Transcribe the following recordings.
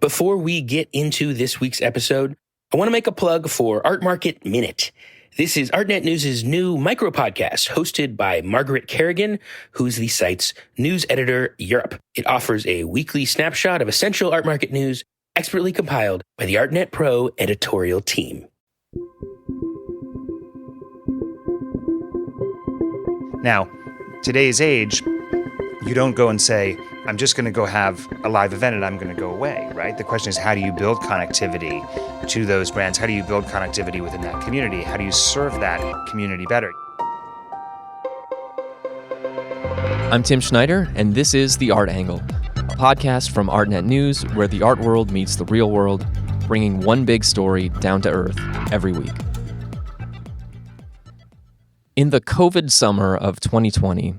Before we get into this week's episode, I want to make a plug for Art Market Minute. This is ArtNet News' new micro-podcast hosted by Margaret Kerrigan, who's the site's news editor Europe. It offers a weekly snapshot of essential art market news expertly compiled by the ArtNet Pro editorial team. Now, today's age, you don't go and say, I'm just going to go have a live event and I'm going to go away, right? The question is, how do you build connectivity to those brands? How do you build connectivity within that community? How do you serve that community better? I'm Tim Schneider, and this is The Art Angle, a podcast from ArtNet News where the art world meets the real world, bringing one big story down to earth every week. In the COVID summer of 2020,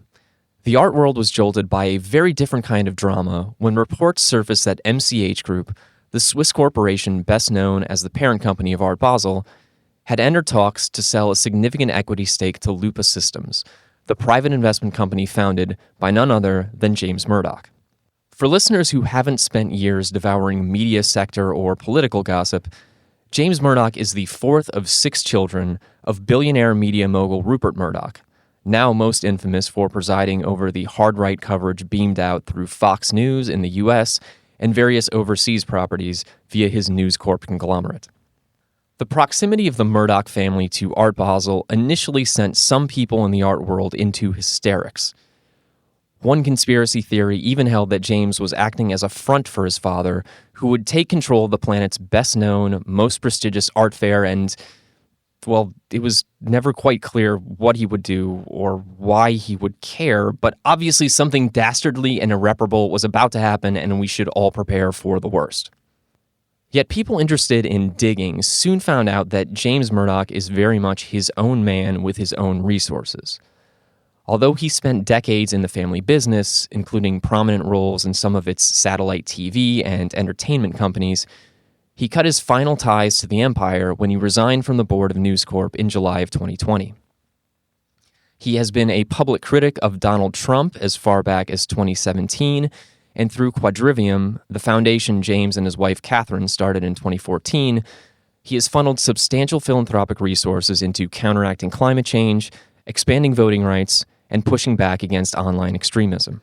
the art world was jolted by a very different kind of drama when reports surfaced that MCH Group, the Swiss corporation best known as the parent company of Art Basel, had entered talks to sell a significant equity stake to Lupa Systems, the private investment company founded by none other than James Murdoch. For listeners who haven't spent years devouring media sector or political gossip, James Murdoch is the fourth of 6 children of billionaire media mogul Rupert Murdoch, now most infamous for presiding over the hard-right coverage beamed out through Fox News in the U.S. and various overseas properties via his News Corp conglomerate. The proximity of the Murdoch family to Art Basel initially sent some people in the art world into hysterics. One conspiracy theory even held that James was acting as a front for his father, who would take control of the planet's best-known, most prestigious art fair and, well, it was never quite clear what he would do or why he would care, but obviously something dastardly and irreparable was about to happen and we should all prepare for the worst. Yet people interested in digging soon found out that James Murdoch is very much his own man with his own resources. Although he spent decades in the family business, including prominent roles in some of its satellite TV and entertainment companies, he cut his final ties to the empire when he resigned from the board of News Corp in July of 2020. He has been a public critic of Donald Trump as far back as 2017, and through Quadrivium, the foundation James and his wife Catherine started in 2014, he has funneled substantial philanthropic resources into counteracting climate change, expanding voting rights, and pushing back against online extremism.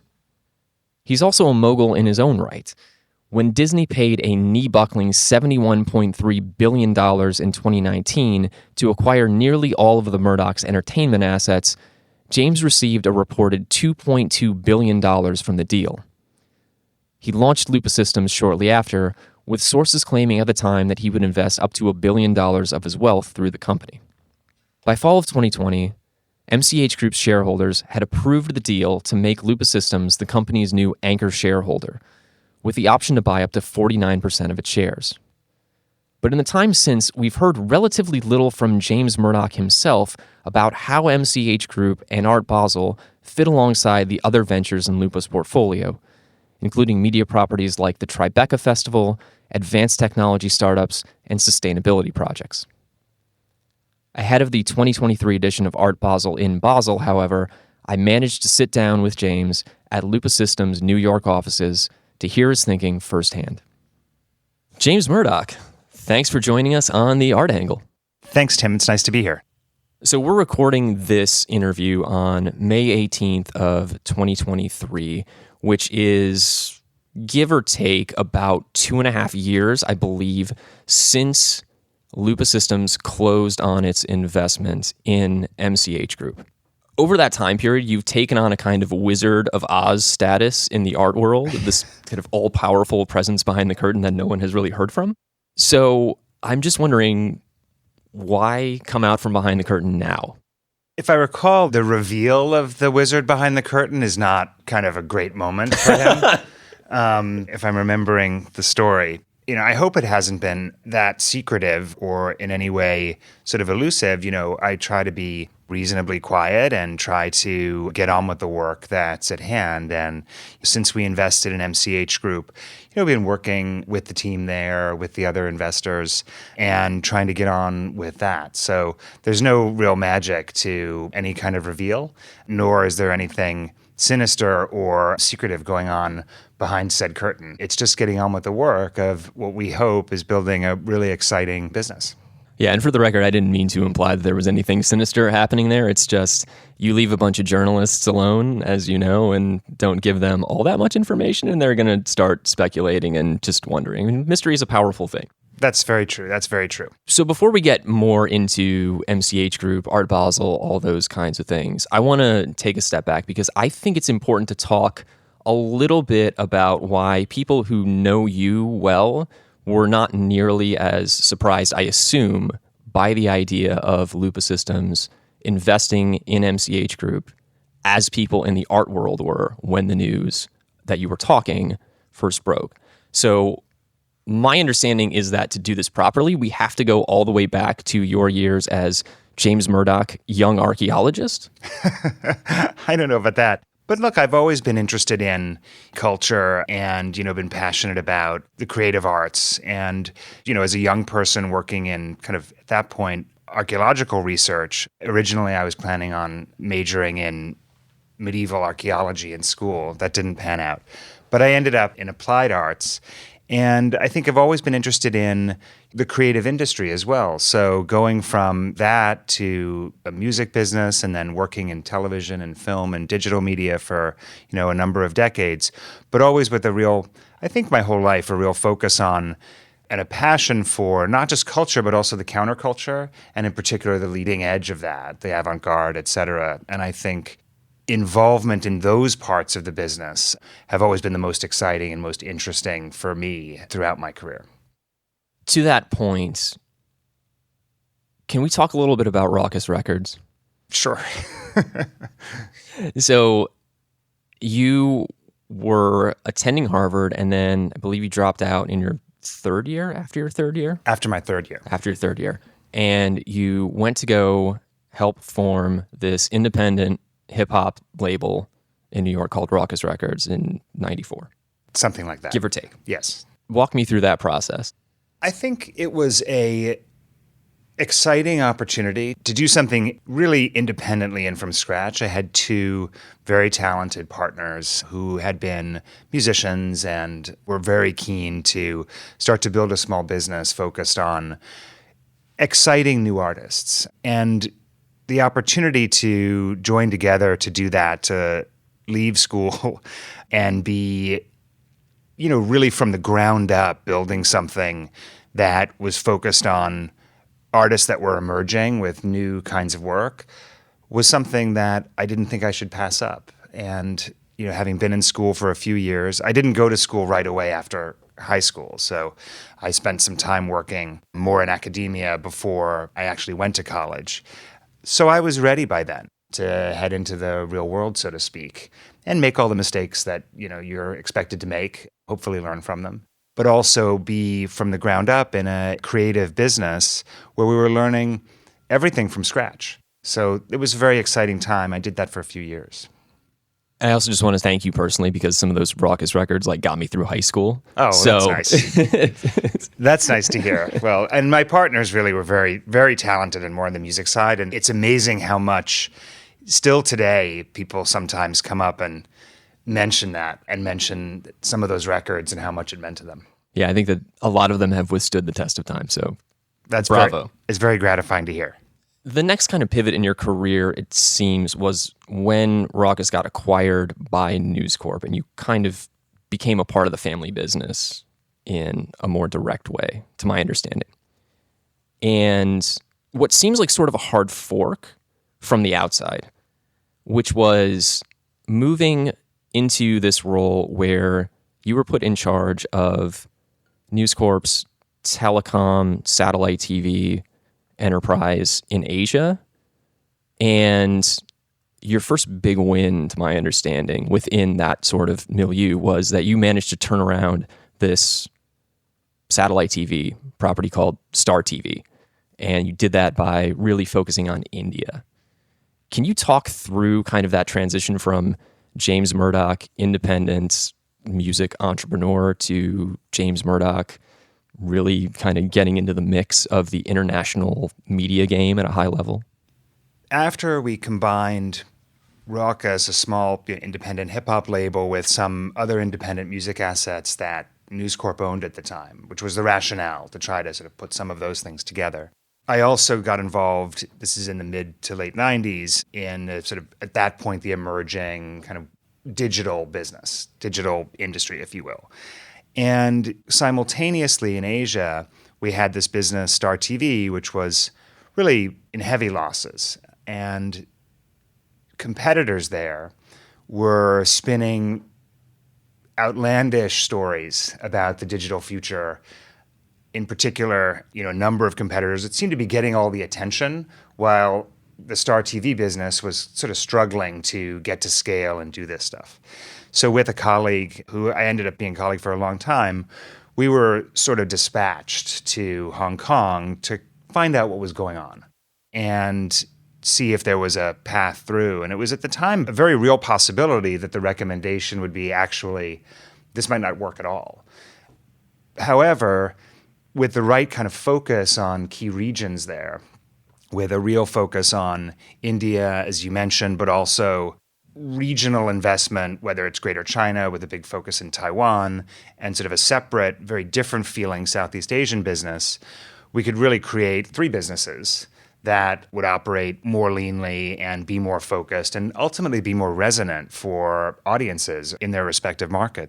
He's also a mogul in his own right. When Disney paid a knee-buckling $71.3 billion in 2019 to acquire nearly all of the Murdoch's entertainment assets, James received a reported $2.2 billion from the deal. He launched Lupa Systems shortly after, with sources claiming at the time that he would invest up to $1 billion of his wealth through the company. By fall of 2020, MCH Group's shareholders had approved the deal to make Lupa Systems the company's new anchor shareholder, with the option to buy up to 49% of its shares. But in the time since, we've heard relatively little from James Murdoch himself about how MCH Group and Art Basel fit alongside the other ventures in Lupa's portfolio, including media properties like the Tribeca Festival, advanced technology startups, and sustainability projects. Ahead of the 2023 edition of Art Basel in Basel, however, I managed to sit down with James at Lupa Systems' New York offices to hear his thinking firsthand. James Murdoch, thanks for joining us on The Art Angle. Thanks, Tim. It's nice to be here. So we're recording this interview on May 18th of 2023, which is, give or take, about 2.5 years, I believe, since Lupa Systems closed on its investment in MCH Group. Over that time period, you've taken on a kind of Wizard of Oz status in the art world, this kind of all-powerful presence behind the curtain that no one has really heard from. So I'm just wondering, why come out from behind the curtain now? If I recall, the reveal of the wizard behind the curtain is not kind of a great moment for him, if I'm remembering the story. You know, I hope it hasn't been that secretive or in any way sort of elusive. You know, I try to be reasonably quiet and try to get on with the work that's at hand. And since we invested in MCH Group, you know, we've been working with the team there, with the other investors, and trying to get on with that. So there's no real magic to any kind of reveal, nor is there anything sinister or secretive going on behind said curtain. It's just getting on with the work of what we hope is building a really exciting business. Yeah, and for the record, I didn't mean to imply that there was anything sinister happening there. It's just you leave a bunch of journalists alone, as you know, and don't give them all that much information, and they're going to start speculating and just wondering. I mean, mystery is a powerful thing. That's very true. That's very true. So before we get more into MCH Group, Art Basel, all those kinds of things, I want to take a step back because I think it's important to talk a little bit about why people who know you well were not nearly as surprised, I assume, by the idea of Lupa Systems investing in MCH Group as people in the art world were when the news that you were talking first broke. So my understanding is that to do this properly, we have to go all the way back to your years as James Murdoch, young archaeologist. I don't know about that. But look, I've always been interested in culture and, been passionate about the creative arts. And, as a young person working in kind of, at that point, archaeological research, originally I was planning on majoring in medieval archaeology in school. That didn't pan out. But I ended up in applied arts. And I think I've always been interested in the creative industry as well. So going from that to a music business and then working in television and film and digital media for, a number of decades, but always with I think my whole life, a real focus on and a passion for not just culture, but also the counterculture, and in particular the leading edge of that, the avant-garde, et cetera. And I think involvement in those parts of the business have always been the most exciting and most interesting for me throughout my career. To that point, can we talk a little bit about Rawkus Records? Sure. So you were attending Harvard, and then I believe you dropped out in your third year, after your third year? After my third year. After your third year. And you went to go help form this independent hip-hop label in New York called Rawkus Records in 94. Something like that. Give or take. Yes. Walk me through that process. I think it was a exciting opportunity to do something really independently and from scratch. I had two very talented partners who had been musicians and were very keen to start to build a small business focused on exciting new artists. And the opportunity to join together to do that, to leave school and be, really from the ground up building something that was focused on artists that were emerging with new kinds of work was something that I didn't think I should pass up. And, having been in school for a few years, I didn't go to school right away after high school. So I spent some time working more in academia before I actually went to college. So I was ready by then to head into the real world, so to speak, and make all the mistakes that, you're expected to make, hopefully learn from them, but also be from the ground up in a creative business where we were learning everything from scratch. So it was a very exciting time. I did that for a few years. I also just want to thank you personally because some of those Rawkus records got me through high school. Oh, so, that's nice. That's nice to hear. Well, and my partners really were very, very talented and more on the music side. And it's amazing how much still today people sometimes come up and mention that and mention some of those records and how much it meant to them. Yeah, I think that a lot of them have withstood the test of time. So that's bravo. It's very gratifying to hear. The next kind of pivot in your career, it seems, was when Rawkus got acquired by News Corp, and you kind of became a part of the family business in a more direct way, to my understanding. And what seems like sort of a hard fork from the outside, which was moving into this role where you were put in charge of News Corp's telecom, satellite TV, enterprise in Asia. And your first big win, to my understanding, within that sort of milieu was that you managed to turn around this satellite TV property called Star TV. And you did that by really focusing on India. Can you talk through kind of that transition from James Murdoch, independent music entrepreneur, to James Murdoch really kind of getting into the mix of the international media game at a high level? After we combined Rock as a small independent hip-hop label with some other independent music assets that News Corp owned at the time, which was the rationale to try to sort of put some of those things together. I also got involved, this is in the mid to late 90s, in sort of, at that point, the emerging kind of digital business, digital industry, if you will. And simultaneously in Asia, we had this business, Star TV, which was really in heavy losses. And competitors there were spinning outlandish stories about the digital future. In particular, a number of competitors that seemed to be getting all the attention while the Star TV business was sort of struggling to get to scale and do this stuff. So with a colleague who I ended up being a colleague for a long time, we were sort of dispatched to Hong Kong to find out what was going on and see if there was a path through. And it was at the time a very real possibility that the recommendation would be actually, this might not work at all. However, with the right kind of focus on key regions there, with a real focus on India, as you mentioned, but also regional investment, whether it's Greater China with a big focus in Taiwan, and sort of a separate, very different feeling Southeast Asian business, we could really create 3 businesses that would operate more leanly and be more focused and ultimately be more resonant for audiences in their respective market.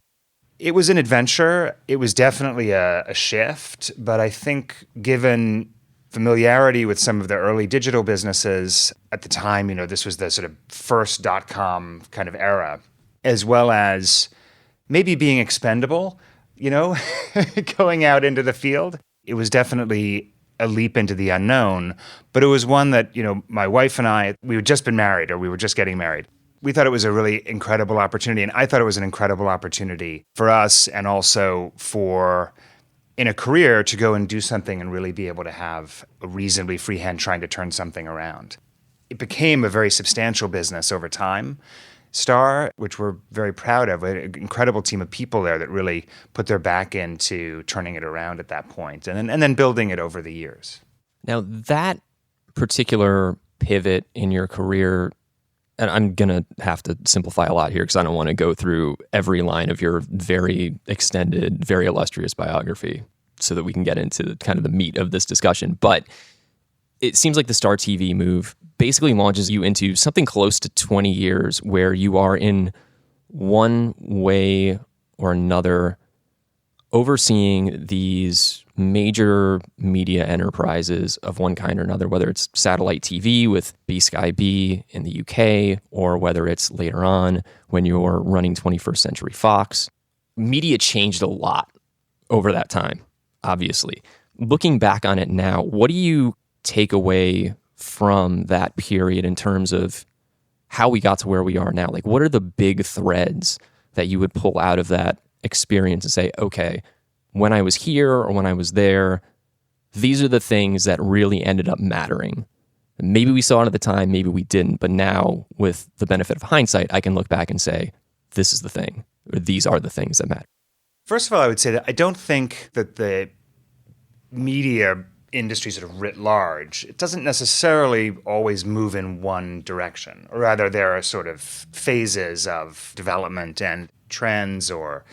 It was an adventure. It was definitely a shift, but I think given familiarity with some of the early digital businesses at the time, this was the sort of first .com kind of era, as well as maybe being expendable, going out into the field. It was definitely a leap into the unknown, but it was one that, my wife and I, we had just been married, or we were just getting married. We thought it was a really incredible opportunity, and I thought it was an incredible opportunity for us and also for, in a career, to go and do something and really be able to have a reasonably free hand trying to turn something around. It became a very substantial business over time. Star, which we're very proud of, an incredible team of people there that really put their back into turning it around at that point and then building it over the years. Now, that particular pivot in your career, and I'm going to have to simplify a lot here because I don't want to go through every line of your very extended, very illustrious biography so that we can get into kind of the meat of this discussion. But it seems like the Star TV move basically launches you into something close to 20 years where you are in one way or another overseeing these major media enterprises of one kind or another, whether it's satellite TV with B-Sky B in the UK, or whether it's later on when you're running 21st Century Fox. Media changed a lot over that time, obviously. Looking back on it now, what do you take away from that period in terms of how we got to where we are now? Like, what are the big threads that you would pull out of that experience and say, okay, when I was here or when I was there, these are the things that really ended up mattering. Maybe we saw it at the time, maybe we didn't, but now with the benefit of hindsight, I can look back and say, this is the thing, or these are the things that matter. First of all, I would say that I don't think that the media industry sort of writ large, it doesn't necessarily always move in one direction. Or rather, there are sort of phases of development and trends or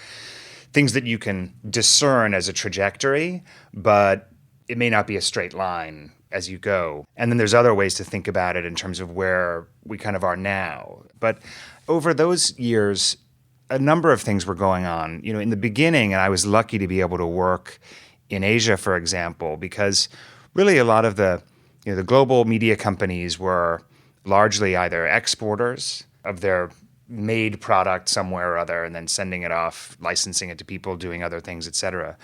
things that you can discern as a trajectory, but it may not be a straight line as you go. And then there's other ways to think about it in terms of where we kind of are now. But over those years, a number of things were going on. In the beginning, and I was lucky to be able to work in Asia, for example, because really a lot of the global media companies were largely either exporters of their made product somewhere or other and then sending it off, licensing it to people, doing other things, et cetera.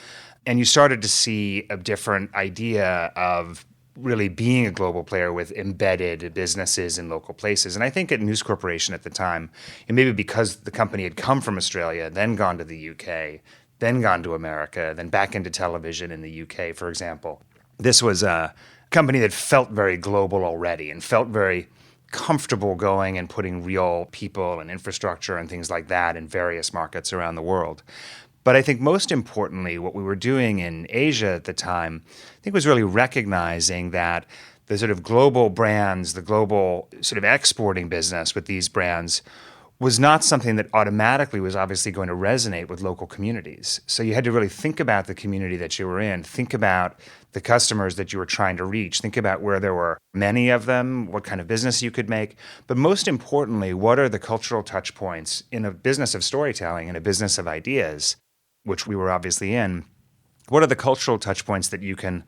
And you started to see a different idea of really being a global player with embedded businesses in local places. And I think at News Corporation at the time, and maybe because the company had come from Australia, then gone to the UK, then gone to America, then back into television in the UK, for example. This was a company that felt very global already and felt very comfortable going and putting real people and infrastructure and things like that in various markets around the world. But I think most importantly, what we were doing in Asia at the time, I think was really recognizing that the sort of global brands, the global sort of exporting business with these brands was not something that automatically was obviously going to resonate with local communities. So you had to really think about the community that you were in, think about the customers that you were trying to reach, think about where there were many of them, what kind of business you could make, but most importantly, what are the cultural touch points in a business of storytelling, in a business of ideas, which we were obviously in. What are the cultural touch points that you can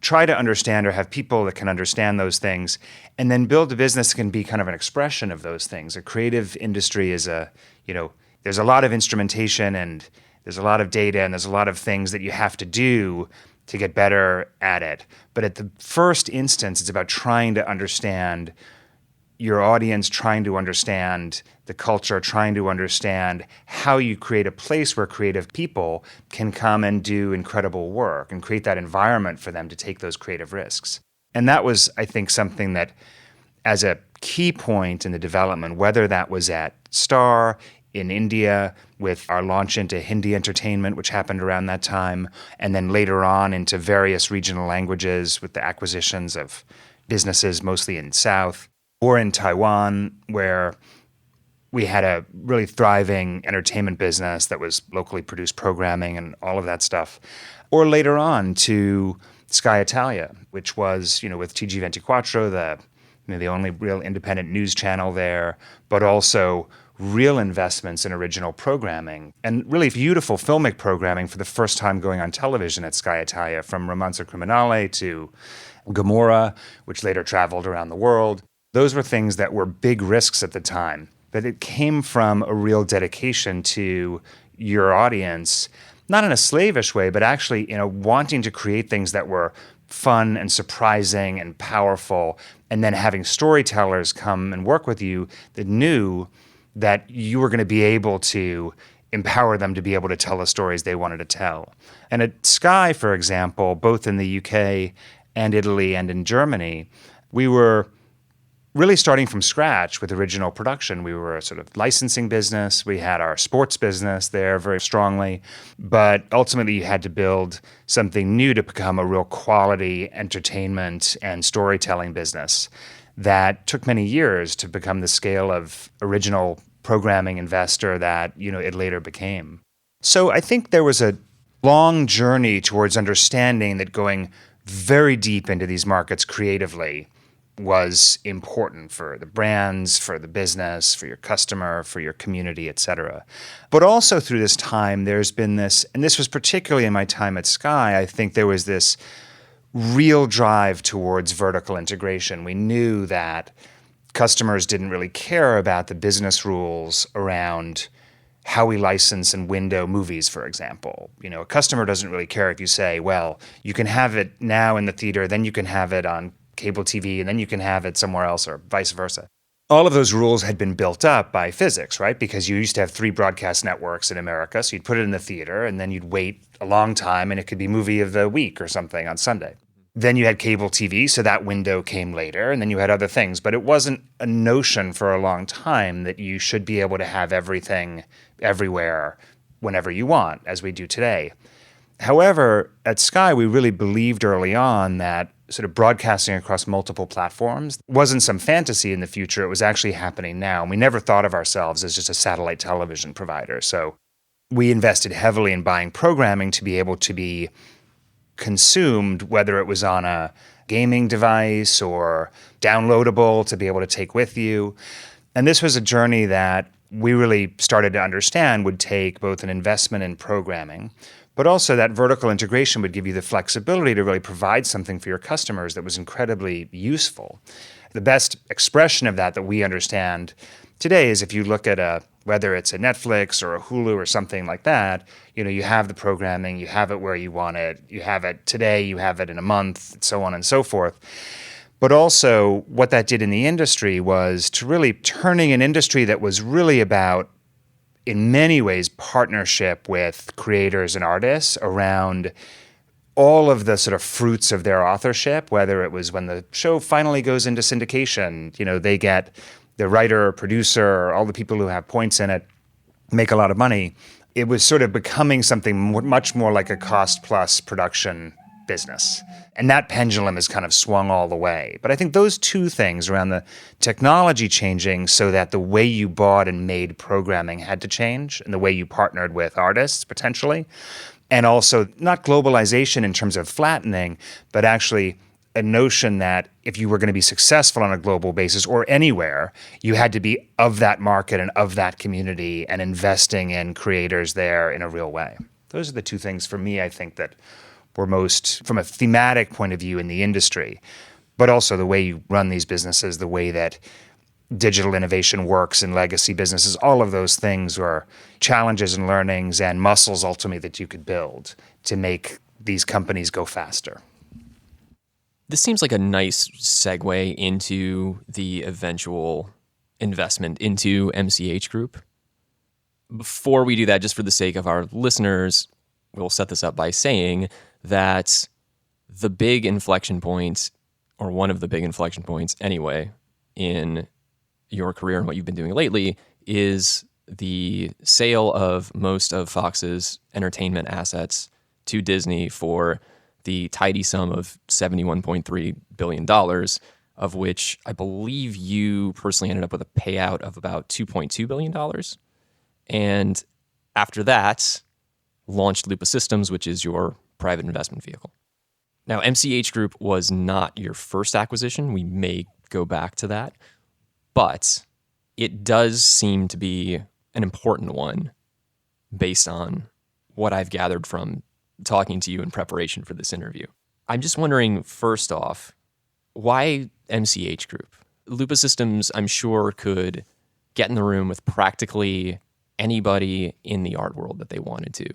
try to understand or have people that can understand those things, and then build a business that can be kind of an expression of those things. A creative industry is there's a lot of instrumentation and there's a lot of data and there's a lot of things that you have to do to get better at it. But at the first instance, it's about trying to understand your audience, trying to understand the culture, trying to understand how you create a place where creative people can come and do incredible work and create that environment for them to take those creative risks. And that was, I think, something that as a key point in the development, whether that was at Star in India with our launch into Hindi entertainment, which happened around that time, and then later on into various regional languages with the acquisitions of businesses mostly in South, or in Taiwan, where we had a really thriving entertainment business that was locally produced programming and all of that stuff. Or later on to Sky Italia, which was, with TG24, the only real independent news channel there, but also real investments in original programming and really beautiful filmic programming for the first time going on television at Sky Italia, from Romanzo Criminale to Gomorrah, which later traveled around the world. Those were things that were big risks at the time, but it came from a real dedication to your audience, not in a slavish way, but actually, wanting to create things that were fun and surprising and powerful, and then having storytellers come and work with you that knew that you were going to be able to empower them to be able to tell the stories they wanted to tell. And at Sky, for example, both in the UK and Italy and in Germany, we were really starting from scratch with original production. We were a sort of licensing business. We had our sports business there very strongly. But ultimately, you had to build something new to become a real quality entertainment and storytelling business that took many years to become the scale of original programming investor that, it later became. So I think there was a long journey towards understanding that going very deep into these markets creatively was important for the brands, for the business, for your customer, for your community, et cetera. But also through this time, there's been this, and this was particularly in my time at Sky, I think there was this real drive towards vertical integration. We knew that customers didn't really care about the business rules around how we license and window movies, for example. A customer doesn't really care if you say, well, you can have it now in the theater, then you can have it on cable TV, and then you can have it somewhere else, or vice versa. All of those rules had been built up by physics, right? Because you used to have 3 broadcast networks in America, so you'd put it in the theater, and then you'd wait a long time, and it could be movie of the week or something on Sunday. Then you had cable TV, so that window came later, and then you had other things. But it wasn't a notion for a long time that you should be able to have everything everywhere whenever you want, as we do today. However, at Sky, we really believed early on that sort of broadcasting across multiple platforms wasn't some fantasy in the future. It was actually happening now. And we never thought of ourselves as just a satellite television provider. So we invested heavily in buying programming to be able to be consumed, whether it was on a gaming device or downloadable to be able to take with you. And this was a journey that we really started to understand would take both an investment in programming, but also that vertical integration would give you the flexibility to really provide something for your customers that was incredibly useful. The best expression of that we understand today is if you look at whether it's a Netflix or a Hulu or something like that, you have the programming, you have it where you want it, you have it today, you have it in a month, so on and so forth. But also what that did in the industry was to really turning an industry that was really about, in many ways, partnership with creators and artists around all of the sort of fruits of their authorship, whether it was when the show finally goes into syndication, they get the writer or producer or all the people who have points in it make a lot of money. It was sort of becoming something much more like a cost-plus production business. And that pendulum has kind of swung all the way. But I think those two things around the technology changing so that the way you bought and made programming had to change and the way you partnered with artists potentially, and also not globalization in terms of flattening, but actually a notion that if you were going to be successful on a global basis or anywhere, you had to be of that market and of that community and investing in creators there in a real way. Those are the two things for me, I think, that were most, from a thematic point of view in the industry, but also the way you run these businesses, the way that digital innovation works in legacy businesses, all of those things were challenges and learnings and muscles ultimately that you could build to make these companies go faster. This seems like a nice segue into the eventual investment into MCH Group. Before we do that, just for the sake of our listeners, we'll set this up by saying that the big inflection point, or one of the big inflection points anyway, in your career and what you've been doing lately is the sale of most of Fox's entertainment assets to Disney for the tidy sum of $71.3 billion, of which I believe you personally ended up with a payout of about $2.2 billion. And after that, launched Lupa Systems, which is your private investment vehicle. Now, MCH Group was not your first acquisition. We may go back to that. But it does seem to be an important one based on what I've gathered from talking to you in preparation for this interview. I'm just wondering, first off, why MCH Group? Lupa Systems, I'm sure, could get in the room with practically anybody in the art world that they wanted to.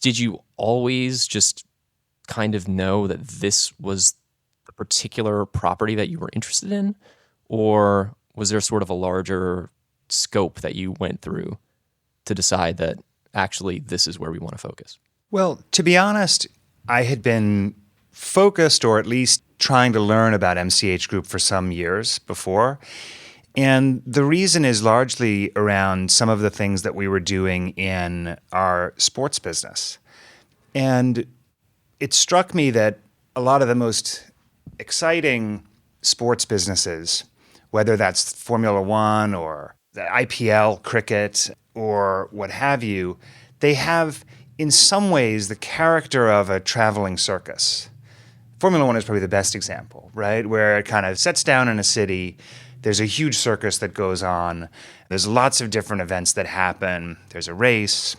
Did you always just kind of know that this was the particular property that you were interested in? Or was there sort of a larger scope that you went through to decide that actually this is where we want to focus? Well, to be honest, I had been focused or at least trying to learn about MCH Group for some years before. And the reason is largely around some of the things that we were doing in our sports business. And it struck me that a lot of the most exciting sports businesses, whether that's Formula One or the IPL cricket or what have you, they have in some ways the character of a traveling circus. Formula One is probably the best example, right? Where it kind of sets down in a city. There's a huge circus that goes on. There's lots of different events that happen. There's a race.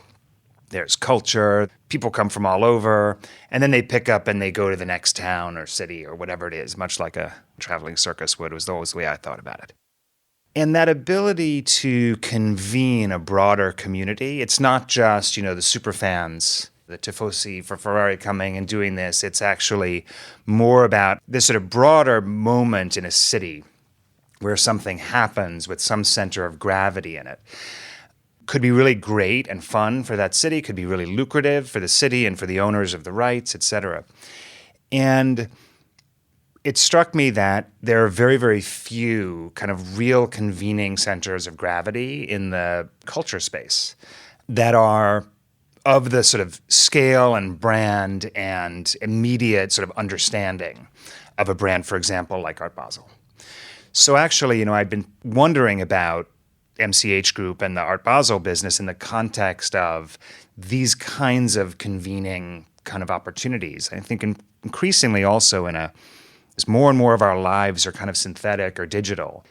There's culture. People come from all over. And then they pick up and they go to the next town or city or whatever it is, much like a traveling circus would, was always the way I thought about it. And that ability to convene a broader community, it's not just, the super fans, the tifosi for Ferrari coming and doing this. It's actually more about this sort of broader moment in a city where something happens with some center of gravity in it. Could be really great and fun for that city, could be really lucrative for the city and for the owners of the rights, et cetera. And it struck me that there are very, very few kind of real convening centers of gravity in the culture space that are of the sort of scale and brand and immediate sort of understanding of a brand, for example, like Art Basel. So actually, I'd been wondering about MCH Group and the Art Basel business in the context of these kinds of convening kind of opportunities. I think increasingly also as more and more of our lives are kind of synthetic or digital,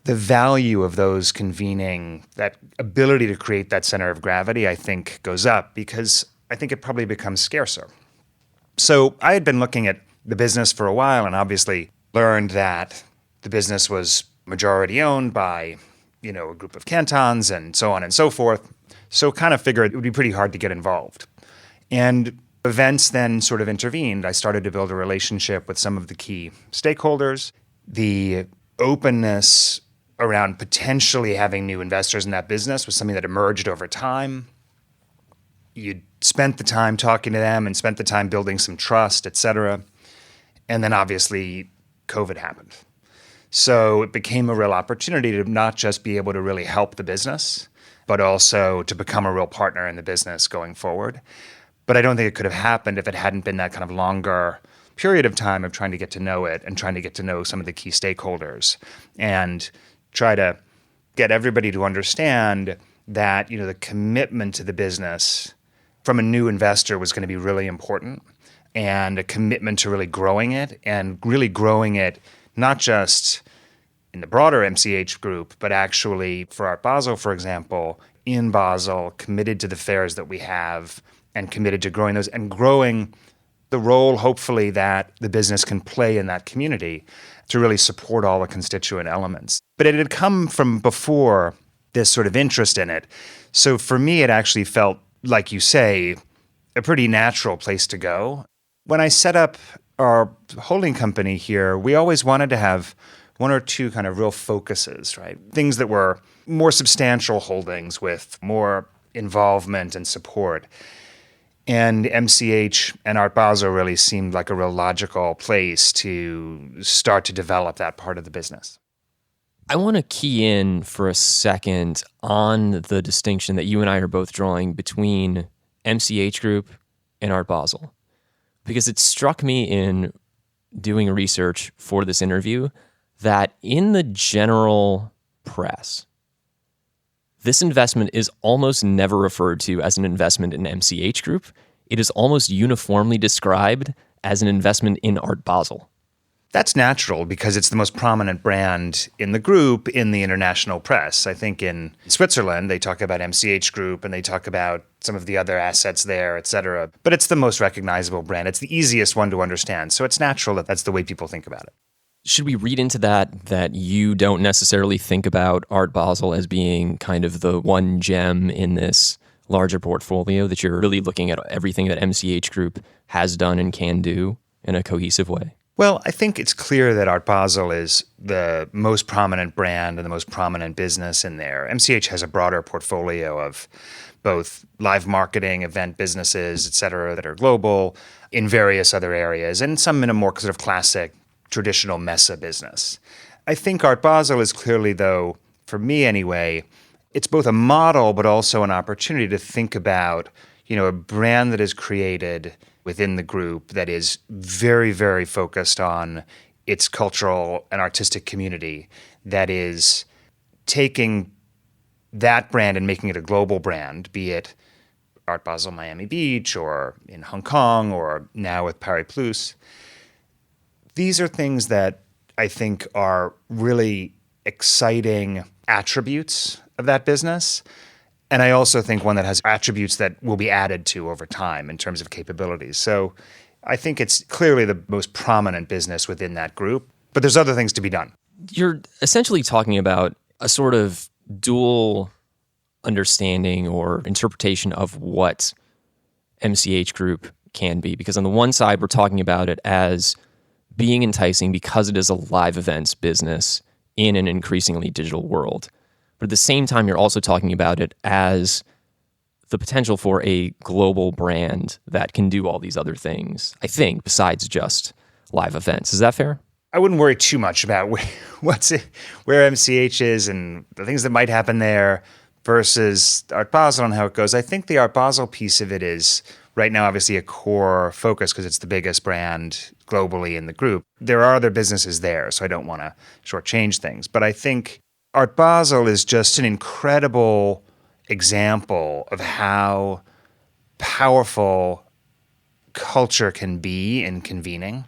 the value of those convening, that ability to create that center of gravity, I think goes up because I think it probably becomes scarcer. So I had been looking at the business for a while and obviously learned that the business was majority owned by, a group of cantons and so on and so forth. So kind of figured it would be pretty hard to get involved. And events then sort of intervened. I started to build a relationship with some of the key stakeholders. The openness around potentially having new investors in that business was something that emerged over time. You spent the time talking to them and spent the time building some trust, et cetera. And then obviously COVID happened. So it became a real opportunity to not just be able to really help the business, but also to become a real partner in the business going forward. But I don't think it could have happened if it hadn't been that kind of longer period of time of trying to get to know it and trying to get to know some of the key stakeholders and try to get everybody to understand that, the commitment to the business from a new investor was going to be really important, and a commitment to really growing it not just in the broader MCH group, but actually for Art Basel, for example, in Basel, committed to the fairs that we have and committed to growing those and growing the role, hopefully, that the business can play in that community to really support all the constituent elements. But it had come from before this sort of interest in it. So for me, it actually felt, like you say, a pretty natural place to go. When I set up our holding company here, we always wanted to have one or two kind of real focuses, right? Things that were more substantial holdings with more involvement and support. And MCH and Art Basel really seemed like a real logical place to start to develop that part of the business. I want to key in for a second on the distinction that you and I are both drawing between MCH Group and Art Basel, because it struck me in doing research for this interview that in the general press, this investment is almost never referred to as an investment in MCH Group. It is almost uniformly described as an investment in Art Basel. That's natural because it's the most prominent brand in the group in the international press. I think in Switzerland, they talk about MCH Group and they talk about some of the other assets there, et cetera. But it's the most recognizable brand. It's the easiest one to understand. So it's natural that that's the way people think about it. Should we read into that you don't necessarily think about Art Basel as being kind of the one gem in this larger portfolio, that you're really looking at everything that MCH Group has done and can do in a cohesive way? Well, I think it's clear that Art Basel is the most prominent brand and the most prominent business in there. MCH has a broader portfolio of both live marketing, event businesses, et cetera, that are global in various other areas, and some in a more sort of classic traditional Messe business. I think Art Basel is clearly, though, for me anyway, it's both a model but also an opportunity to think about, a brand that is created within the group that is very, very focused on its cultural and artistic community, that is taking that brand and making it a global brand, be it Art Basel Miami Beach or in Hong Kong or now with Paris Plus. These are things that I think are really exciting attributes of that business. And I also think one that has attributes that will be added to over time in terms of capabilities. So I think it's clearly the most prominent business within that group, but there's other things to be done. You're essentially talking about a sort of dual understanding or interpretation of what MCH Group can be. Because on the one side, we're talking about it as being enticing because it is a live events business in an increasingly digital world. But at the same time, you're also talking about it as the potential for a global brand that can do all these other things, I think, besides just live events. Is that fair? I wouldn't worry too much about where MCH is and the things that might happen there versus Art Basel and how it goes. I think the Art Basel piece of it is right now obviously a core focus because it's the biggest brand globally in the group. There are other businesses there, so I don't want to shortchange things. But I think Art Basel is just an incredible example of how powerful culture can be in convening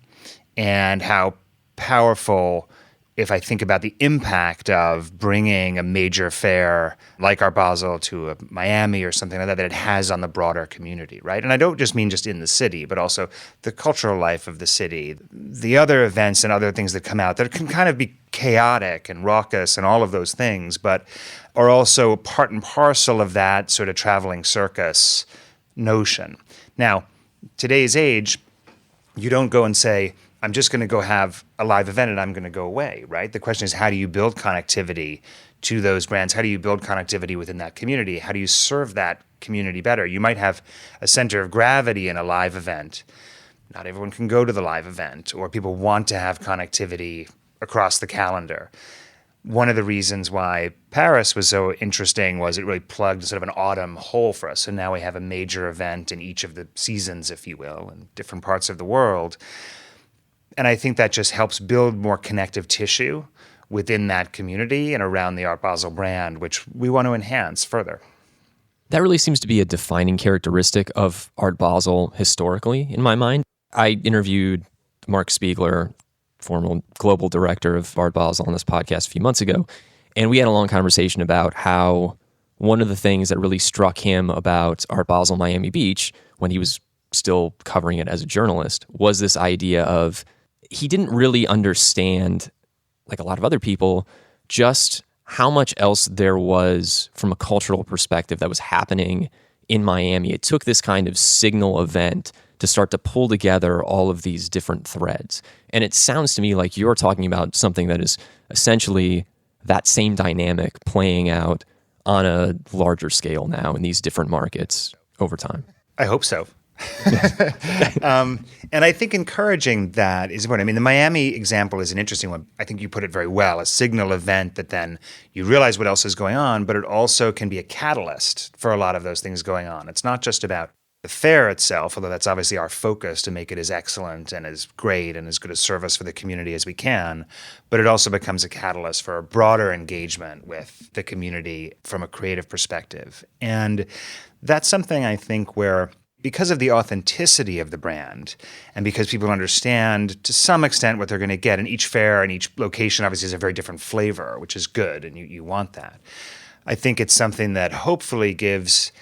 and how powerful, if I think about the impact of bringing a major fair like Art Basel to a Miami or something like that it has on the broader community, right? And I don't just mean just in the city, but also the cultural life of the city, the other events and other things that come out that can kind of be chaotic and raucous and all of those things, but are also part and parcel of that sort of traveling circus notion. Now, today's age, you don't go and say, I'm just going to go have a live event and I'm going to go away, right? The question is, how do you build connectivity to those brands? How do you build connectivity within that community? How do you serve that community better? You might have a center of gravity in a live event. Not everyone can go to the live event, or people want to have connectivity across the calendar. one of the reasons why Paris was so interesting was it really plugged sort of an autumn hole for us. So now we have a major event in each of the seasons, if you will, in different parts of the world. And I think that just helps build more connective tissue within that community and around the Art Basel brand, which we want to enhance further. That really seems to be a defining characteristic of Art Basel historically, in my mind. I interviewed Mark Spiegler, former global director of Art Basel, on this podcast a few months ago, and we had a long conversation about how one of the things that really struck him about Art Basel Miami Beach when he was still covering it as a journalist was this idea of he didn't really understand, like a lot of other people, just how much else there was from a cultural perspective that was happening in Miami. It took this kind of signal event to start to pull together all of these different threads. And it sounds to me like you're talking about something that is essentially that same dynamic playing out on a larger scale now in these different markets over time. I hope so. And I think encouraging that is important. I mean, the Miami example is an interesting one. I think you put it very well, a signal event that then you realize what else is going on, but it also can be a catalyst for a lot of those things going on. It's not just about the fair itself, although that's obviously our focus to make it as excellent and as great and as good a service for the community as we can, but it also becomes a catalyst for a broader engagement with the community from a creative perspective. And that's something I think where, because of the authenticity of the brand and because people understand to some extent what they're going to get, and each fair and each location obviously has a very different flavor, which is good, and you want that. I think it's something that hopefully gives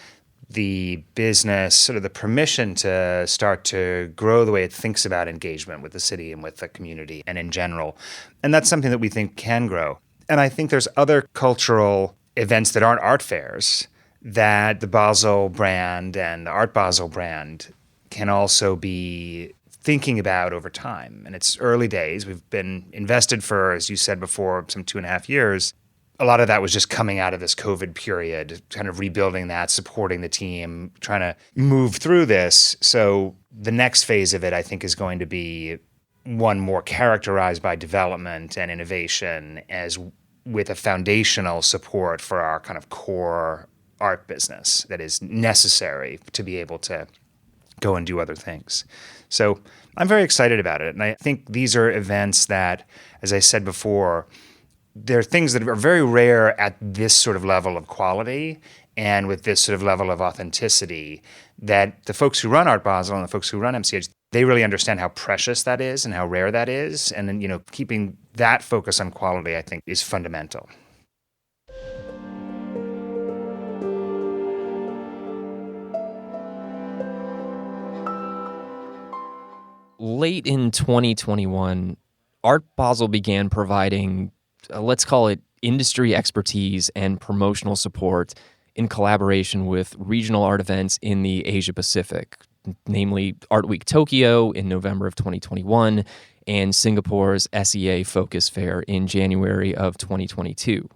the business sort of the permission to start to grow the way it thinks about engagement with the city and with the community and in general. And that's something that we think can grow. And I think there's other cultural events that aren't art fairs that the Basel brand and the Art Basel brand can also be thinking about over time. And it's early days. We've been invested for, as you said before, some 2.5 years. A lot of that was just coming out of this COVID period, kind of rebuilding that, supporting the team, trying to move through this. So the next phase of it, I think, is going to be one more characterized by development and innovation, as with a foundational support for our kind of core art business that is necessary to be able to go and do other things. So I'm very excited about it. And I think these are events that, as I said before, they're things that are very rare at this sort of level of quality and with this sort of level of authenticity, that the folks who run Art Basel and the folks who run MCH, they really understand how precious that is and how rare that is. And then, keeping that focus on quality, I think, is fundamental. Late in 2021, Art Basel began providing, let's call it, industry expertise and promotional support in collaboration with regional art events in the Asia Pacific, namely Art Week Tokyo in November of 2021 and Singapore's SEA Focus Fair in January of 2022.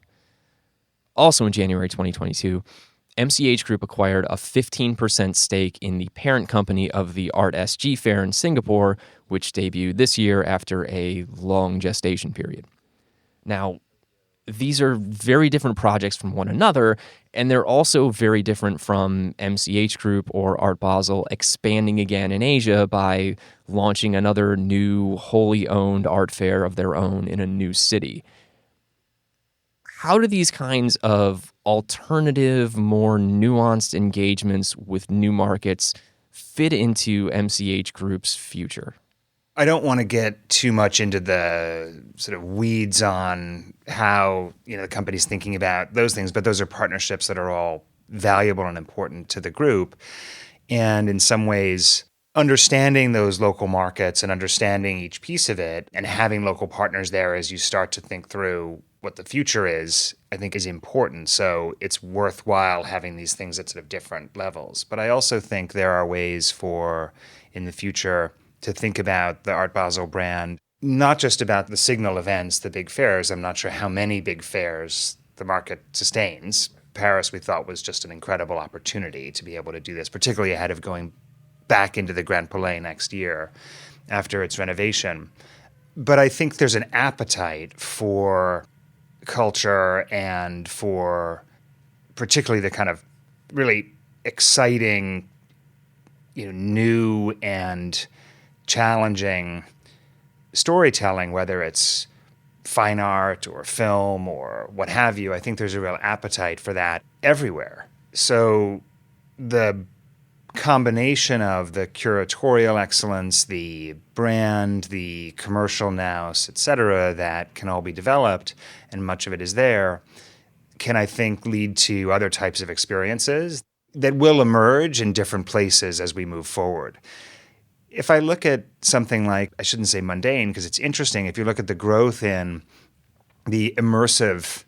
Also in January 2022, MCH Group acquired a 15% stake in the parent company of the Art SG Fair in Singapore, which debuted this year after a long gestation period. Now, these are very different projects from one another, and they're also very different from MCH Group or Art Basel expanding again in Asia by launching another new wholly owned art fair of their own in a new city. How do these kinds of alternative, more nuanced engagements with new markets fit into MCH Group's future? I don't want to get too much into the sort of weeds on how, the company's thinking about those things, but those are partnerships that are all valuable and important to the group. And in some ways, understanding those local markets and understanding each piece of it and having local partners there as you start to think through what the future is, I think is important. So it's worthwhile having these things at sort of different levels. But I also think there are ways for, in the future, to think about the Art Basel brand, not just about the signal events, the big fairs. I'm not sure how many big fairs the market sustains. Paris, we thought, was just an incredible opportunity to be able to do this, particularly ahead of going back into the Grand Palais next year after its renovation. But I think there's an appetite for culture and for particularly the kind of really exciting, new and challenging storytelling, whether it's fine art or film or what have you. I think there's a real appetite for that everywhere. So the combination of the curatorial excellence, the brand, the commercial nous, et cetera, that can all be developed, and much of it is there, can, I think, lead to other types of experiences that will emerge in different places as we move forward. If I look at something like, I shouldn't say mundane, because it's interesting, if you look at the growth in the immersive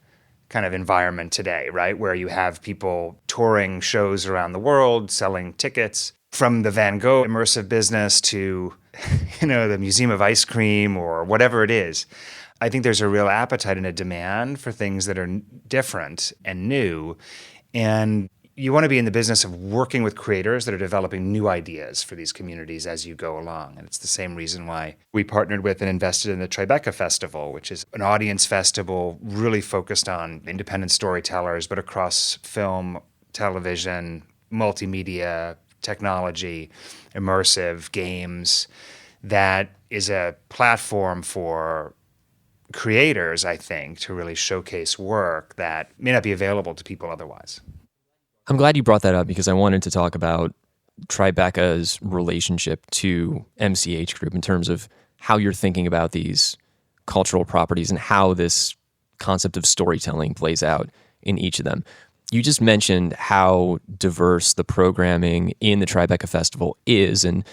kind of environment today, right, where you have people touring shows around the world, selling tickets, from the Van Gogh immersive business to, the Museum of Ice Cream or whatever it is. I think there's a real appetite and a demand for things that are different and new. And you want to be in the business of working with creators that are developing new ideas for these communities as you go along. And it's the same reason why we partnered with and invested in the Tribeca Festival, which is an audience festival really focused on independent storytellers, but across film, television, multimedia, technology, immersive games. That is a platform for creators, I think, to really showcase work that may not be available to people otherwise. I'm glad you brought that up because I wanted to talk about Tribeca's relationship to MCH Group in terms of how you're thinking about these cultural properties and how this concept of storytelling plays out in each of them. You just mentioned how diverse the programming in the Tribeca Festival is, and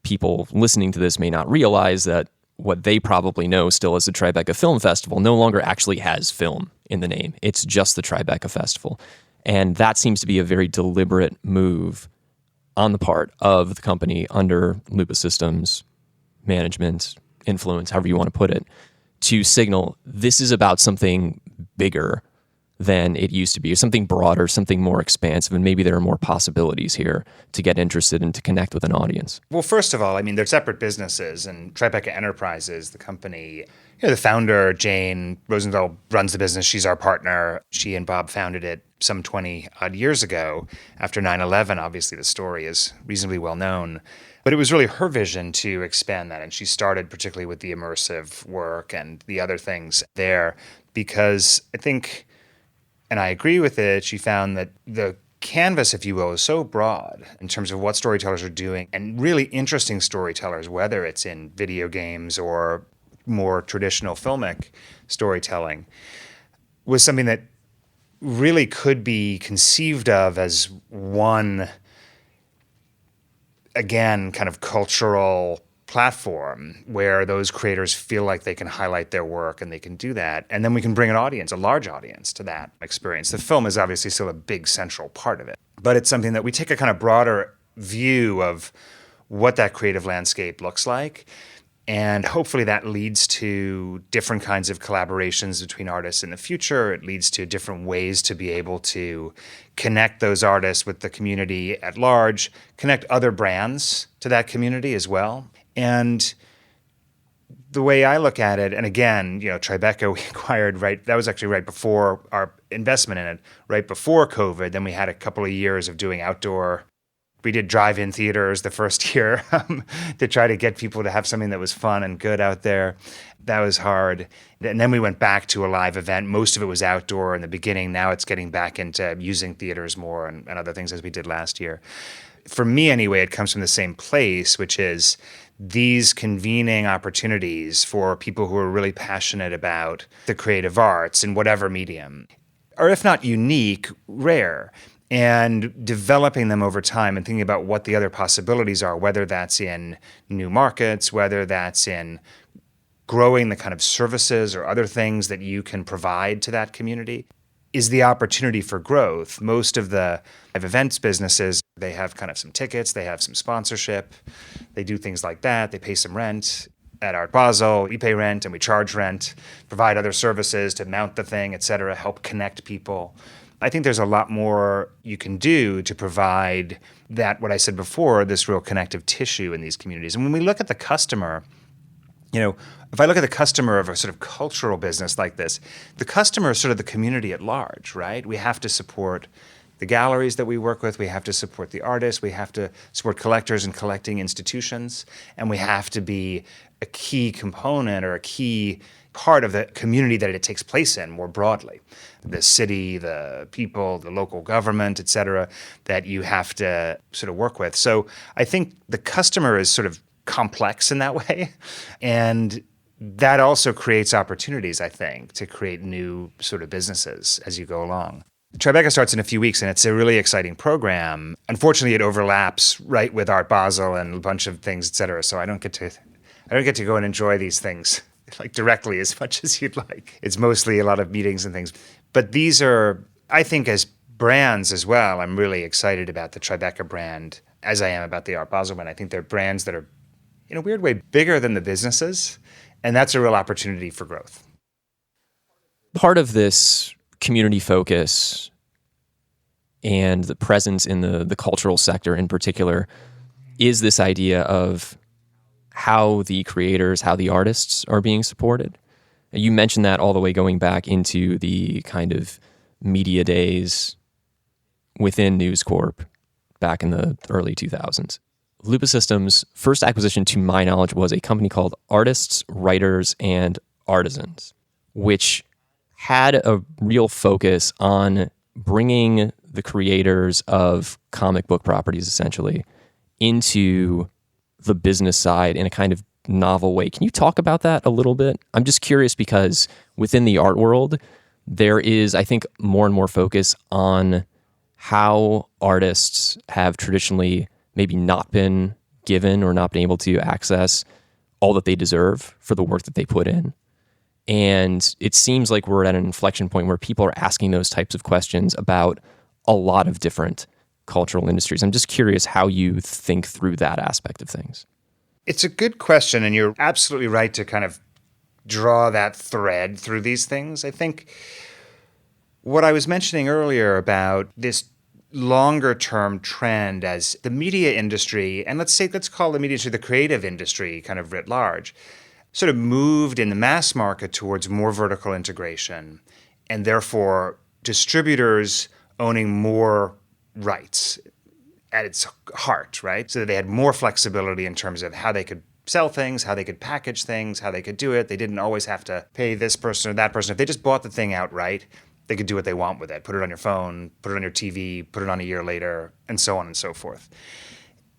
people listening to this may not realize that what they probably know still as the Tribeca Film Festival no longer actually has film in the name. It's just the Tribeca Festival. And that seems to be a very deliberate move on the part of the company under Lupa Systems management, influence, however you want to put it, to signal this is about something bigger than it used to be, or something broader, something more expansive, and maybe there are more possibilities here to get interested and to connect with an audience. Well, first of all, they're separate businesses, and Tribeca Enterprises, the company, the founder, Jane Rosenthal, runs the business. She's our partner. She and Bob founded it some 20-odd years ago after 9/11. Obviously, the story is reasonably well known. But it was really her vision to expand that, and she started particularly with the immersive work and the other things there because I think, and I agree with it, she found that the canvas, if you will, is so broad in terms of what storytellers are doing, and really interesting storytellers, whether it's in video games or more traditional filmic storytelling, was something that really could be conceived of as one, again, kind of cultural platform where those creators feel like they can highlight their work and they can do that. And then we can bring an audience, a large audience, to that experience. The film is obviously still a big central part of it, but it's something that we take a kind of broader view of what that creative landscape looks like. And hopefully that leads to different kinds of collaborations between artists in the future. It leads to different ways to be able to connect those artists with the community at large, connect other brands to that community as well. And the way I look at it, and again, Tribeca we acquired that was actually right before our investment in it, right before COVID. Then we had a couple of years of doing outdoor. We did drive-in theaters the first year to try to get people to have something that was fun and good out there. That was hard. And then we went back to a live event. Most of it was outdoor in the beginning. Now it's getting back into using theaters more and other things as we did last year. For me, anyway, it comes from the same place, which is these convening opportunities for people who are really passionate about the creative arts in whatever medium, or if not unique, rare. And developing them over time and thinking about what the other possibilities are, whether that's in new markets, whether that's in growing the kind of services or other things that you can provide to that community, is the opportunity for growth. Most of the events businesses, they have kind of some tickets, they have some sponsorship, they do things like that, they pay some rent. At Art Basel, we pay rent and we charge rent, provide other services to mount the thing, et cetera, help connect people. I think there's a lot more you can do to provide that, what I said before, this real connective tissue in these communities. And when we look at the customer, If I look at the customer of a sort of cultural business like this, the customer is sort of the community at large, right? We have to support the galleries that we work with. We have to support the artists. We have to support collectors and collecting institutions. And we have to be a key component or a key part of the community that it takes place in more broadly. The city, the people, the local government, et cetera, that you have to sort of work with. So I think the customer is sort of complex in that way. And that also creates opportunities, I think, to create new sort of businesses as you go along. Tribeca starts in a few weeks, and it's a really exciting program. Unfortunately, it overlaps right with Art Basel and a bunch of things, et cetera. So I don't get to go and enjoy these things like directly as much as you'd like. It's mostly a lot of meetings and things. But these are, I think, as brands as well, I'm really excited about the Tribeca brand as I am about the Art Basel brand. I think they're brands that are, in a weird way, bigger than the businesses. And that's a real opportunity for growth. Part of this community focus and the presence in the cultural sector in particular is this idea of how the creators, how the artists are being supported. You mentioned that all the way going back into the kind of media days within News Corp back in the early 2000s. Lupa Systems' first acquisition, to my knowledge, was a company called Artists, Writers, and Artisans, which had a real focus on bringing the creators of comic book properties, essentially, into the business side in a kind of novel way. Can you talk about that a little bit? I'm just curious because within the art world, there is, I think, more and more focus on how artists have traditionally maybe not been given or not been able to access all that they deserve for the work that they put in. And it seems like we're at an inflection point where people are asking those types of questions about a lot of different cultural industries. I'm just curious how you think through that aspect of things. It's a good question, and you're absolutely right to kind of draw that thread through these things. I think what I was mentioning earlier about this longer-term trend as the media industry, and let's call the media industry the creative industry kind of writ large, sort of moved in the mass market towards more vertical integration, and therefore distributors owning more rights at its heart, right? So that they had more flexibility in terms of how they could sell things, how they could package things, how they could do it. They didn't always have to pay this person or that person. If they just bought the thing outright, they could do what they want with it. Put it on your phone, put it on your TV, put it on a year later, and so on and so forth.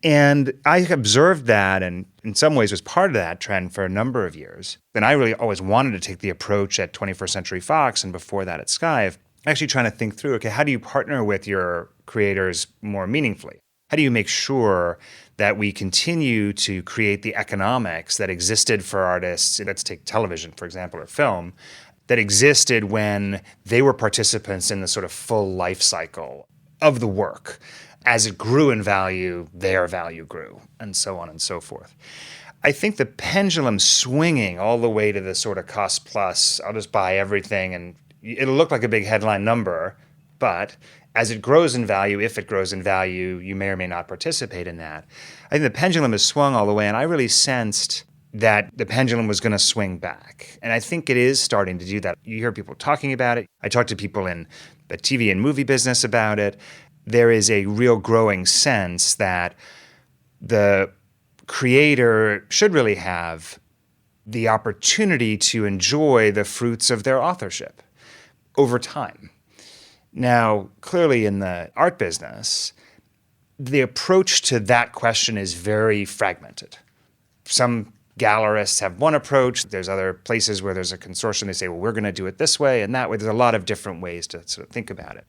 And I observed that and in some ways was part of that trend for a number of years. And I really always wanted to take the approach at 21st Century Fox and before that at Sky of actually trying to think through, okay, how do you partner with your creators more meaningfully? How do you make sure that we continue to create the economics that existed for artists, let's take television, for example, or film, that existed when they were participants in the sort of full life cycle of the work. As it grew in value, their value grew, and so on and so forth. I think the pendulum swinging all the way to the sort of cost plus, I'll just buy everything and it'll look like a big headline number, but as it grows in value, if it grows in value, you may or may not participate in that. I think the pendulum has swung all the way, and I really sensed that the pendulum was going to swing back. And I think it is starting to do that. You hear people talking about it. I talk to people in the TV and movie business about it. There is a real growing sense that the creator should really have the opportunity to enjoy the fruits of their authorship over time. Now, clearly in the art business, the approach to that question is very fragmented. Some gallerists have one approach. There's other places where there's a consortium. They say, well, we're going to do it this way and that way. There's a lot of different ways to sort of think about it.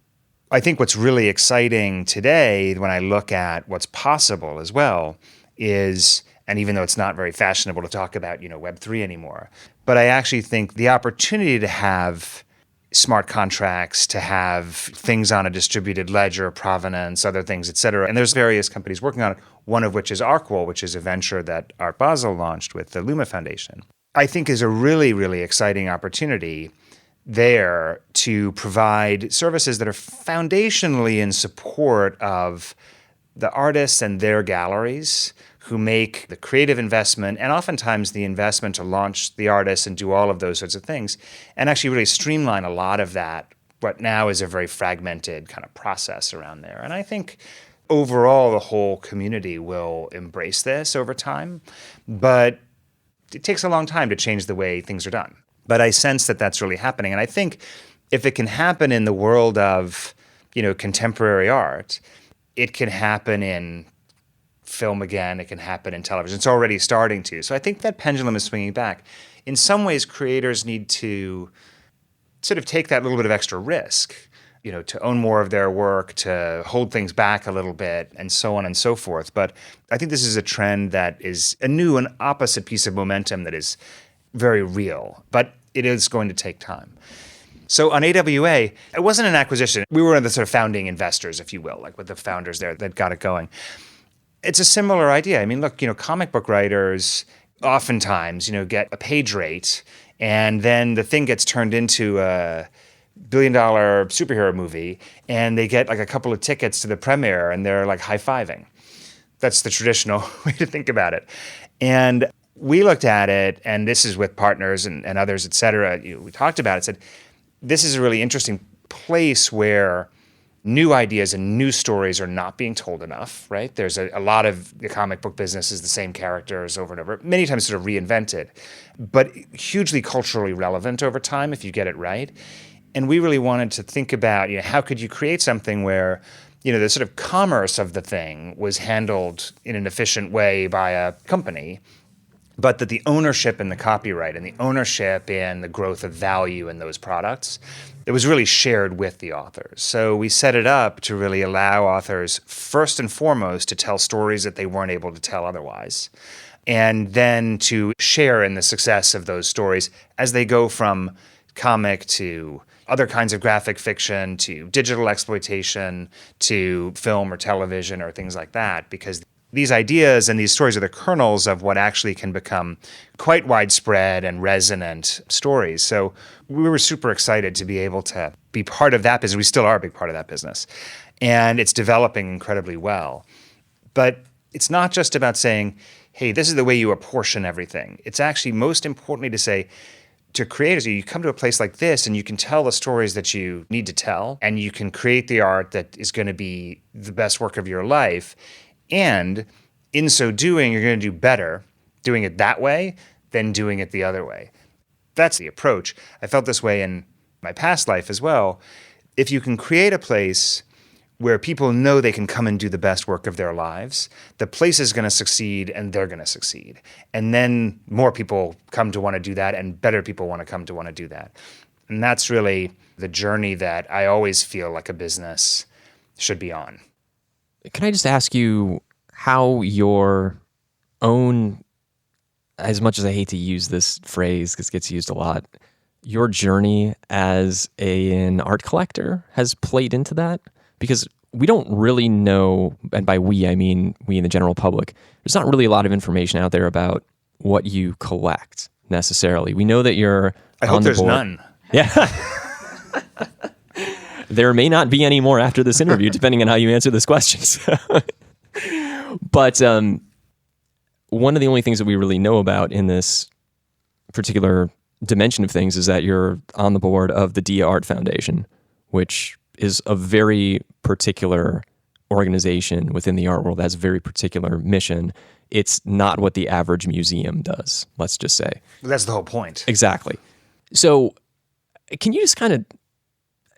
I think what's really exciting today when I look at what's possible as well is, and even though it's not very fashionable to talk about, Web3 anymore, but I actually think the opportunity to have smart contracts, to have things on a distributed ledger, provenance, other things, et cetera. And there's various companies working on it, one of which is Arkwell, which is a venture that Art Basel launched with the Luma Foundation. I think is a really, really exciting opportunity there to provide services that are foundationally in support of the artists and their galleries who make the creative investment and oftentimes the investment to launch the artist and do all of those sorts of things, and actually really streamline a lot of that, what now is a very fragmented kind of process around there. And I think overall the whole community will embrace this over time, but it takes a long time to change the way things are done. But I sense that that's really happening. And I think if it can happen in the world of, contemporary art, it can happen in film again, it can happen in television. It's already starting to. So I think that pendulum is swinging back. In some ways, creators need to sort of take that little bit of extra risk, to own more of their work, to hold things back a little bit, and so on and so forth. But I think this is a trend that is a new and opposite piece of momentum that is very real, but it is going to take time. So on AWA, it wasn't an acquisition. We were the sort of founding investors, if you will, like with the founders there that got it going. It's a similar idea. I mean, look, comic book writers oftentimes, get a page rate, and then the thing gets turned into a billion-dollar superhero movie, and they get like a couple of tickets to the premiere, and they're like high-fiving. That's the traditional way to think about it. And we looked at it, and this is with partners and others, et cetera. We talked about it, said, this is a really interesting place where new ideas and new stories are not being told enough, right? There's a lot of the comic book business is the same characters over and over, many times sort of reinvented, but hugely culturally relevant over time if you get it right. And we really wanted to think about, how could you create something where, the sort of commerce of the thing was handled in an efficient way by a company, but that the ownership in the copyright and the ownership in the growth of value in those products, it was really shared with the authors. So we set it up to really allow authors, first and foremost, to tell stories that they weren't able to tell otherwise, and then to share in the success of those stories as they go from comic to other kinds of graphic fiction, to digital exploitation, to film or television or things like that, because these ideas and these stories are the kernels of what actually can become quite widespread and resonant stories. So we were super excited to be able to be part of that business. We still are a big part of that business. And it's developing incredibly well. But it's not just about saying, hey, this is the way you apportion everything. It's actually most importantly to say, to creators, you come to a place like this and you can tell the stories that you need to tell, and you can create the art that is going to be the best work of your life. And in so doing, you're going to do better doing it that way than doing it the other way. That's the approach. I felt this way in my past life as well. If you can create a place where people know they can come and do the best work of their lives, the place is going to succeed and they're going to succeed. And then more people come to want to do that, and better people want to come to want to do that. And that's really the journey that I always feel like a business should be on. Can I just ask you how your own, as much as I hate to use this phrase because it gets used a lot, your journey as an art collector has played into that? Because we don't really know, and by we, I mean we in the general public, there's not really a lot of information out there about what you collect necessarily. We know that you're I hope there's none. Yeah. There may not be any more after this interview, depending on how you answer this question. But one of the only things that we really know about in this particular dimension of things is that you're on the board of the Dia Art Foundation, which is a very particular organization within the art world that has a very particular mission. It's not what the average museum does, let's just say. That's the whole point. Exactly. So can you just kind of,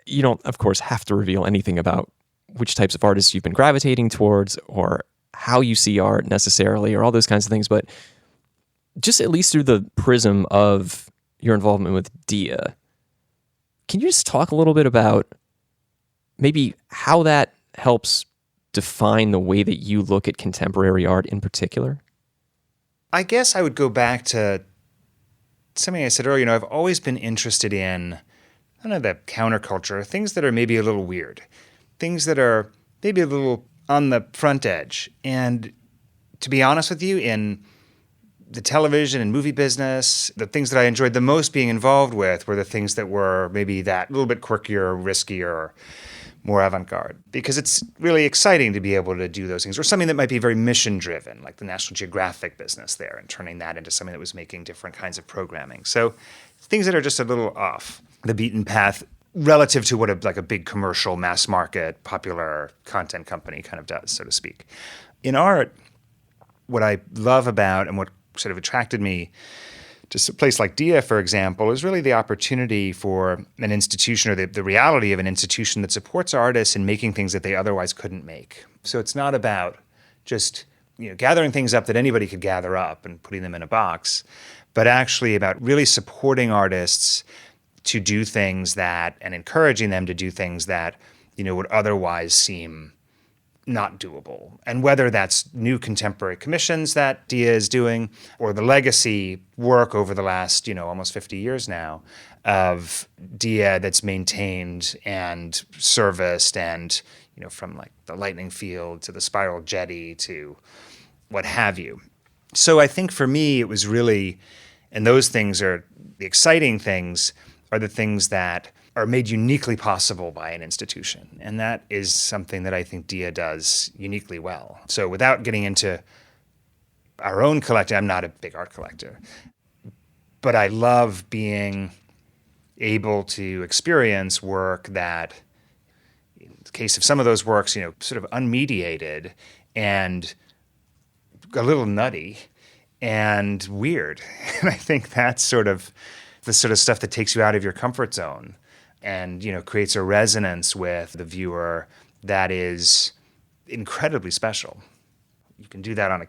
you don't, of course, have to reveal anything about which types of artists you've been gravitating towards or how you see art necessarily or all those kinds of things, but just at least through the prism of your involvement with Dia, can you just talk a little bit about maybe how that helps define the way that you look at contemporary art in particular? I guess I would go back to something I said earlier. I've always been interested in, I don't know, the counterculture, things that are maybe a little weird, things that are maybe a little on the front edge. And to be honest with you, in the television and movie business, the things that I enjoyed the most being involved with were the things that were maybe that little bit quirkier, riskier, more avant-garde, because it's really exciting to be able to do those things, or something that might be very mission-driven, like the National Geographic business there, and turning that into something that was making different kinds of programming. So things that are just a little off the beaten path relative to what a big commercial, mass market, popular content company kind of does, so to speak. In art, what I love about and what sort of attracted me to a place like DIA, for example, is really the opportunity for an institution, or the reality of an institution that supports artists in making things that they otherwise couldn't make. So it's not about just gathering things up that anybody could gather up and putting them in a box, but actually about really supporting artists to do things that, and encouraging them to do things that would otherwise seem not doable. And whether that's new contemporary commissions that DIA is doing, or the legacy work over the last, almost 50 years now of DIA that's maintained and serviced, and, from like the lightning field to the spiral jetty to what have you. So I think for me, it was really, and those things are the exciting things, are the things that are made uniquely possible by an institution. And that is something that I think DIA does uniquely well. So without getting into our own collecting, I'm not a big art collector, but I love being able to experience work that, in the case of some of those works, sort of unmediated and a little nutty and weird. And I think that's sort of the sort of stuff that takes you out of your comfort zone and creates a resonance with the viewer that is incredibly special. You can do that on a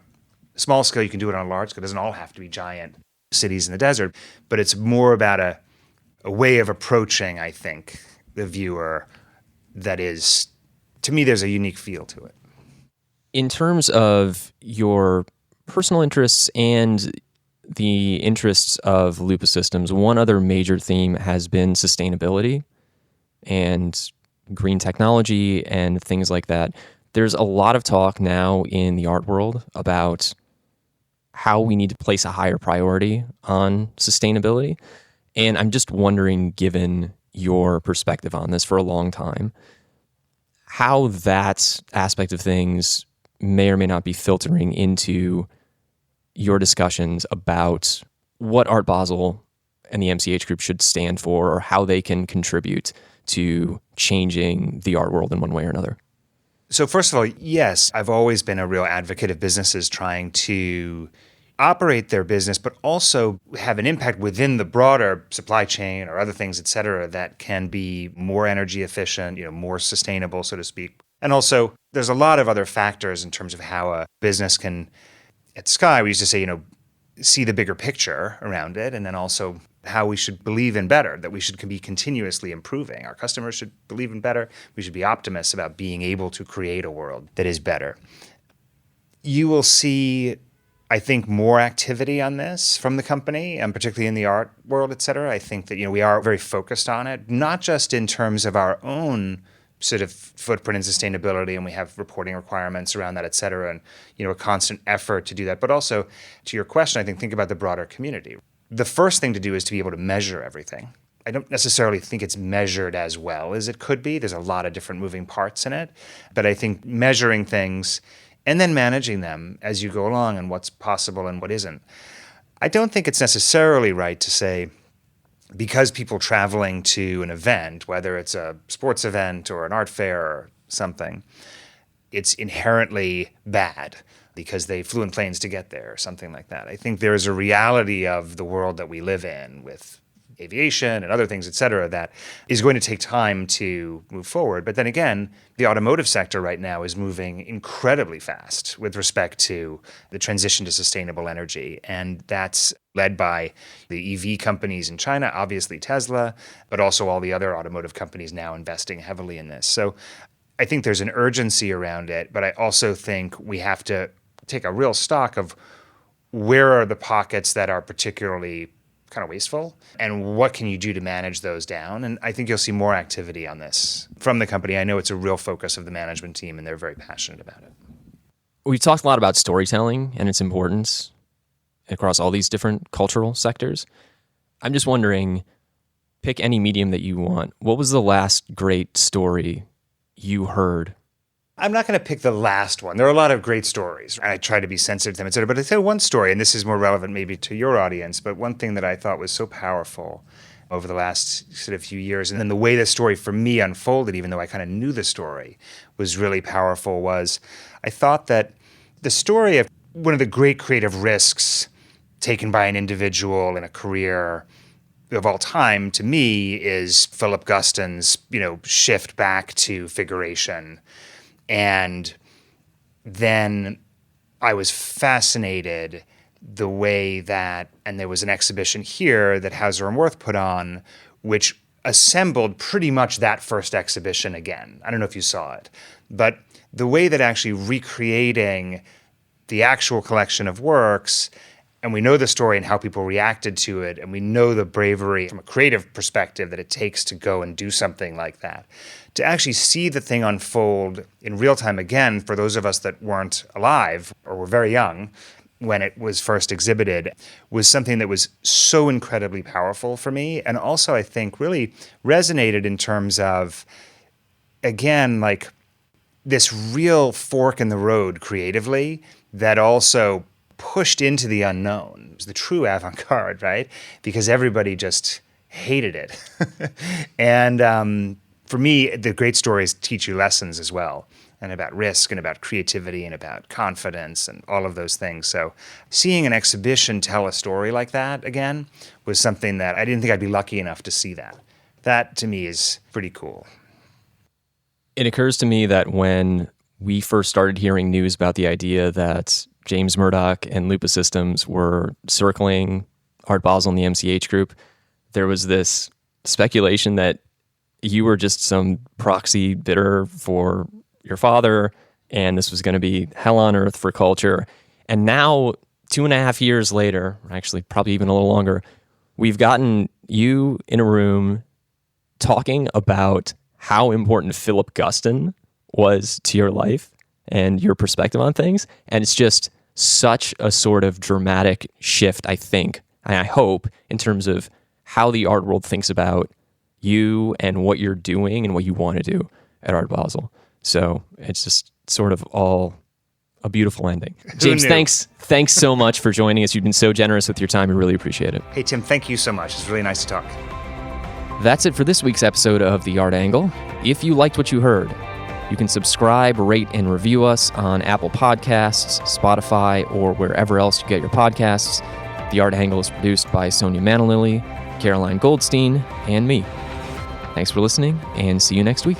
small scale, you can do it on a large scale. It doesn't all have to be giant cities in the desert, but it's more about a way of approaching, I think, the viewer that is, to me, there's a unique feel to it. In terms of your personal interests and the interests of Lupa Systems, one other major theme has been sustainability and green technology and things like that. There's a lot of talk now in the art world about how we need to place a higher priority on sustainability. And I'm just wondering, given your perspective on this for a long time, how that aspect of things may or may not be filtering into your discussions about what Art Basel and the MCH Group should stand for, or how they can contribute to changing the art world in one way or another. So first of all, yes, I've always been a real advocate of businesses trying to operate their business, but also have an impact within the broader supply chain or other things, et cetera, that can be more energy efficient, more sustainable, so to speak. And also, there's a lot of other factors in terms of how a business can, at Sky, we used to say, see the bigger picture around it, and then also how we should believe in better, that we should be continuously improving. Our customers should believe in better. We should be optimists about being able to create a world that is better. You will see, I think, more activity on this from the company, and particularly in the art world, et cetera. I think that we are very focused on it, not just in terms of our own sort of footprint and sustainability, and we have reporting requirements around that, et cetera, and a constant effort to do that. But also, to your question, I think about the broader community. The first thing to do is to be able to measure everything. I don't necessarily think it's measured as well as it could be. There's a lot of different moving parts in it. But I think measuring things and then managing them as you go along and what's possible and what isn't. I don't think it's necessarily right to say, because people traveling to an event, whether it's a sports event or an art fair or something, it's inherently bad because they flew in planes to get there or something like that. I think there is a reality of the world that we live in with aviation and other things, et cetera, that is going to take time to move forward. But then again, the automotive sector right now is moving incredibly fast with respect to the transition to sustainable energy. And that's led by the EV companies in China, obviously Tesla, but also all the other automotive companies now investing heavily in this. So I think there's an urgency around it, but I also think we have to take a real stock of where are the pockets that are particularly kind of wasteful, and what can you do to manage those down? And I think you'll see more activity on this from the company. I know it's a real focus of the management team, and they're very passionate about it. We've talked a lot about storytelling and its importance across all these different cultural sectors. I'm just wondering, pick any medium that you want. What was the last great story you heard? I'm not going to pick the last one. There are a lot of great stories. I try to be sensitive to them, et cetera. But I tell one story, and this is more relevant maybe to your audience, but one thing that I thought was so powerful over the last sort of few years, and then the way the story for me unfolded, even though I kind of knew the story, was really powerful, was I thought that the story of one of the great creative risks taken by an individual in a career of all time, to me, is Philip Guston's, shift back to figuration. And then I was fascinated the way that, and there was an exhibition here that Hauser and Wirth put on, which assembled pretty much that first exhibition again. I don't know if you saw it, but the way that actually recreating the actual collection of works, and we know the story and how people reacted to it, and we know the bravery from a creative perspective that it takes to go and do something like that. To actually see the thing unfold in real time again, for those of us that weren't alive or were very young when it was first exhibited, was something that was so incredibly powerful for me, and also I think really resonated in terms of, again, like this real fork in the road creatively that also pushed into the unknown. It was the true avant-garde, right? Because everybody just hated it. And for me, the great stories teach you lessons as well, and about risk and about creativity and about confidence and all of those things. So seeing an exhibition tell a story like that again was something that I didn't think I'd be lucky enough to see that. That, to me, is pretty cool. It occurs to me that when we first started hearing news about the idea that James Murdoch and Lupa Systems were circling Art Basel and the MCH Group, there was this speculation that you were just some proxy bidder for your father, and this was going to be hell on earth for culture. And now, 2.5 years later, actually probably even a little longer, we've gotten you in a room talking about how important Philip Guston was to your life and your perspective on things. And it's just such a sort of dramatic shift, I think, and I hope, in terms of how the art world thinks about you and what you're doing and what you want to do at Art Basel. So it's just sort of all a beautiful ending. James, thanks so much for joining us. You've been so generous with your time. We really appreciate it. Hey, Tim, thank you so much. It's really nice to talk. That's it for this week's episode of The Art Angle. If you liked what you heard, you can subscribe, rate, and review us on Apple Podcasts, Spotify, or wherever else you get your podcasts. The Art Angle is produced by Sonia Manalili, Caroline Goldstein, and me. Thanks for listening, and see you next week.